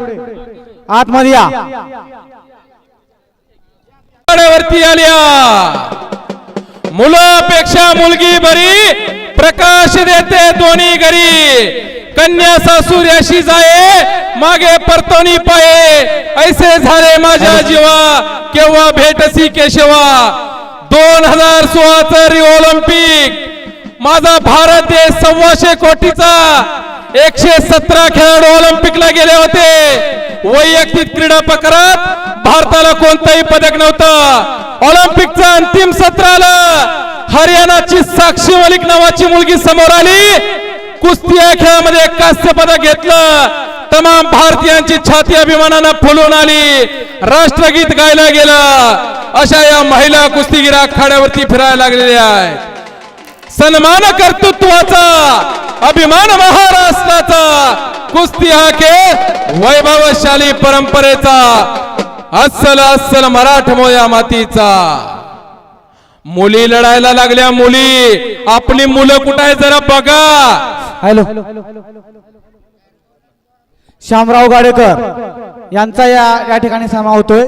आतमध्ये या. वरती आल्या मुलापेक्षा मुलगी बरी प्रकाश देते दोन्ही घरी कन्या सासूर अशी जाये मागे परतोनी पाये ऐसे झाले माझ्या जीवा केव्हा भेटसी केशवा 2016 रिओ ऑलिम्पिक माझा भारत देश 125 कोटीचा 117 खेळाडू ऑलिम्पिकला गेले होते वैयक्तिक क्रीडा प्रकारात भारताला कोणताही पदक नव्हतं ऑलिम्पिकचा अंतिम सत्राला हरियाणाची साक्षी मलिक नावाची मुलगी समोर आली कुस्ती या खेळामध्ये कांस्य पदक घेतलं तमाम भारतीयांची छाती अभिमानाने फुलून आली राष्ट्रगीत गायला गेलं अशा या महिला कुस्तीगीर आखाड्यावरती फिरायला लागलेल्या आहेत सन्मान कर्तृत्वाचा अभिमान महाराष्ट्राचा कुस्ती हा खेळ वैभवशाली परंपरेचा अस्सल मराठमोळ्या मातीचा मुली लढायला लागल्या मुली आपली मुलं कुठे आहे जरा बघा. हॅलो श्यामराव गाडेकर यांचा या ठिकाणी समावेश होतोय.